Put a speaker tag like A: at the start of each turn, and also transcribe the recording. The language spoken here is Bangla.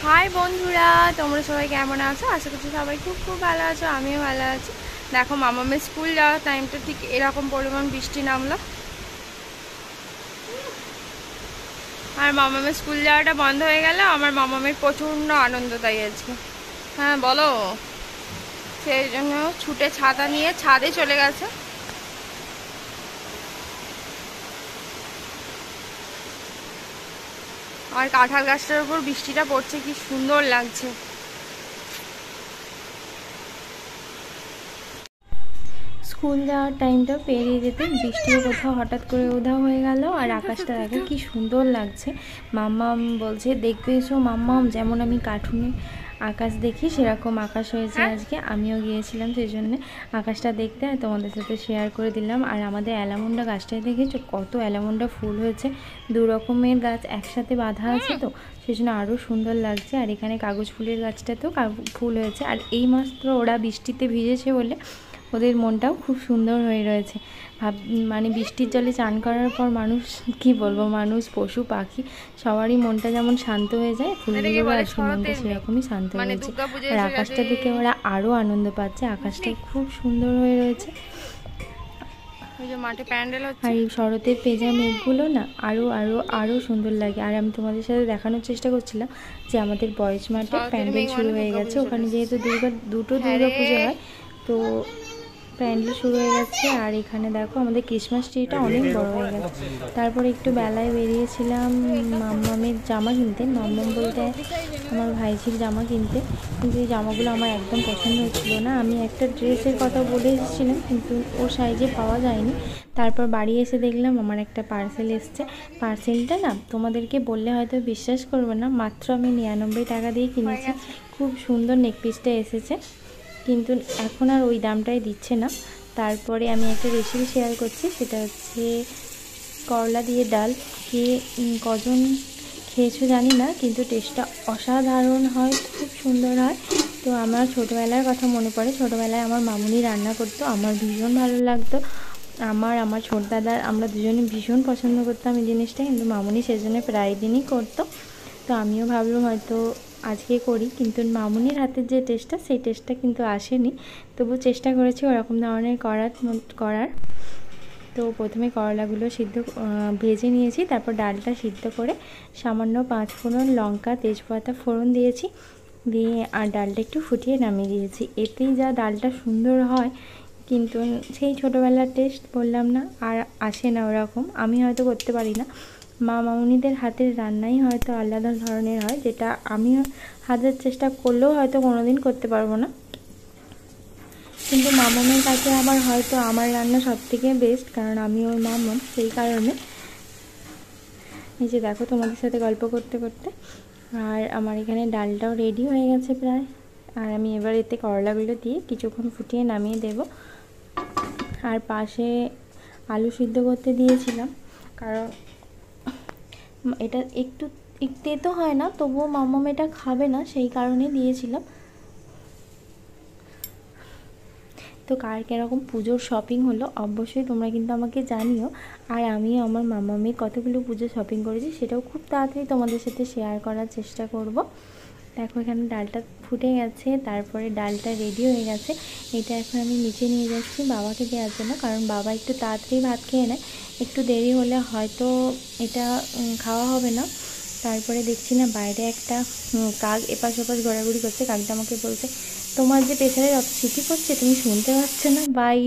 A: হাই বন্ধুরা, তোমরা সবাই কেমন আছো? আশা করছি সবাই খুব খুব ভালো আছো, আমিও ভালো আছি। দেখো, মামামের স্কুল যাওয়ার টাইমটা ঠিক এরকম পরিমাণ বৃষ্টি নামলো, আর মামামের স্কুল যাওয়াটা বন্ধ হয়ে গেল। আমার মামামের প্রচণ্ড আনন্দ তাই আজকে। হ্যাঁ বলো। সেই জন্য ছুটে ছাতা নিয়ে ছাদে চলে গেছে। আর কাঁঠাল গাছটার উপর বৃষ্টিটা পড়ছে, কি সুন্দর লাগছে। স্কুল যাওয়ার টাইমটা পেরিয়ে যেতে বৃষ্টিও কোথাও হঠাৎ করে উধাও হয়ে গেল। আর আকাশটা দেখো কি সুন্দর লাগছে। মাম্মাম বলছে দেখবে এসো মাম্মাম, যেমন আমি কার্টুনে আকাশ দেখি সেরকম আকাশ হয়েছে আজকে। আমিও গিয়েছিলাম সেই জন্যে আকাশটা দেখতে, আর তোমাদের সাথে শেয়ার করে দিলাম। আর আমাদের অ্যালামুন্ডা গাছটায় দেখেছো কত অ্যালামুন্ডা ফুল হয়েছে, দু রকমের গাছ একসাথে বাঁধা আছে, তো সেই জন্য আরও সুন্দর লাগছে। আর এখানে কাগজ ফুলের গাছটাতেও ফুল হয়েছে। আর এই মাত্র ওরা বৃষ্টিতে ভিজেছে বলে ওদের মনটাও খুব সুন্দর হয়ে রয়েছে। মানে বৃষ্টির জলে চান করার পর মানুষ, কি বলবো, মানুষ পশু পাখি সবারই মনটা যেমন শান্ত হয়ে যায়, ফুলগুলোর আজকে মনটা সেরকমই শান্ত হয়েছে। আর আকাশটা দেখে ওরা আরও আনন্দ পাচ্ছে, আকাশটা খুব সুন্দর হয়ে রয়েছে। আর এই শরতের পেঁজা মেঘগুলো না আরও আরও আরও সুন্দর লাগে। আর আমি তোমাদের সাথে দেখানোর চেষ্টা করছিলাম যে আমাদের বয়েজ মাঠে প্যান্ডেল শুরু হয়ে গেছে। ওখানে যেহেতু দুটো দুর্গা পুজো হয়, তো প্যান্ডেল শুরু হয়ে গেছে। আর এখানে দেখো আমাদের ক্রিসমাস ট্রিটা অনেক বড় হয়ে গেছে। তারপরে একটু বেলায় বেরিয়েছিলাম মাম্মামের জামা কিনতে। মাম্মাম বলতে আমার ভাইঝির জামা কিনতে, কিন্তু এই জামাগুলো আমার একদম পছন্দ হচ্ছিল না। আমি একটা ড্রেসের কথা বলে এসেছিলাম, কিন্তু ওর সাইজে পাওয়া যায়নি। তারপর বাড়ি এসে দেখলাম আমার একটা পার্সেল এসছে। পার্সেলটা না তোমাদেরকে বললে হয়তো বিশ্বাস করবে না, মাত্র আমি 99 টাকা দিয়ে কিনেছি। খুব সুন্দর নেকপিসটা এসেছে, কিন্তু এখন আর ওই দামটাই দিচ্ছে না। তারপরে আমি একটা রেসিপি শেয়ার করছি, সেটা হচ্ছে করলা দিয়ে ডাল। কজন খেয়েছো জানি না, কিন্তু টেস্টটা অসাধারণ হয়, খুব সুন্দর হয়। তো আমার ছোটোবেলার কথা মনে পড়ে। ছোটোবেলায় আমার মামুনি রান্না করতো, আমার ভীষণ ভালো লাগতো। আমার ছোট দাদার আমরা দুজনে ভীষণ পছন্দ করতাম এই জিনিসটা, কিন্তু মামুনি সেজন্য প্রায় দিনই করতো। তো আমিও ভাবলাম হয়তো আজকে করি, কিন্তু মামুনির হাতের যে টেস্টটা, সেই টেস্টটা কিন্তু আসেনি। তবু চেষ্টা করেছি ওরকম ধরনের করার। তো প্রথমে করলাগুলো ভেজে নিয়েছি, তারপর ডালটা সিদ্ধ করে সামান্য 5 ফোড়ন, লঙ্কা, তেজপাতা ফোড়ন দিয়েছি, দিয়ে আর ডালটা একটু ফুটিয়ে নামিয়ে দিয়েছি। এতেই যা ডালটা সুন্দর হয়, কিন্তু সেই ছোটোবেলার টেস্ট বললাম না, আর আসে না ওরকম। আমি হয়তো করতে পারি না, মামুনিদের হাতের রান্নাই হয়তো আলাদা ধরনের হয়, যেটা আমি হাতের চেষ্টা করলেও হয়তো কোনোদিন করতে পারবো না। কিন্তু মামামের কাছে আবার হয়তো আমার রান্না সবথেকে বেস্ট, কারণ আমি ওর মামাম, সেই কারণে। এই যে দেখো তোমাদের সাথে গল্প করতে করতে আর আমার এখানে ডালটাও রেডি হয়ে গেছে প্রায়। আর আমি এবার এতে করলাগুলো দিয়ে কিছুক্ষণ ফুটিয়ে নামিয়ে দেব। আর পাশে আলু সিদ্ধ করতে দিয়েছিলাম, কারণ এটা একটু তেতো হয় না, তবুও মামাম এটা খাবে না, সেই কারণে দিয়েছিলাম। তো কার কীরকম পুজোর শপিং হলো অবশ্যই তোমরা কিন্তু আমাকে জানিও। আর আমিও আমার মামামের কতগুলো পুজো শপিং করেছি সেটাও খুব তাড়াতাড়ি তোমাদের সাথে শেয়ার করার চেষ্টা করব। দেখো এখানে ডালটা ফুটে গেছে, তারপরে ডালটা রেডি হয়ে গেছে। এটা এখন আমি নিচে নিয়ে যাচ্ছি বাবাকে দেওয়ার জন্য, কারণ বাবা একটু তাড়াতাড়ি ভাত খেয়ে নেয়, একটু দেরি হলে হয়তো এটা খাওয়া হবে না। তারপরে দেখছি না বাইরে একটা কাক এপাশ ওপাশ ঘোরাঘুরি করছে। কাকটা আমাকে বলছে তোমার যে প্রেশারের অত সিটি করছে তুমি শুনতে পাচ্ছ না? বাই।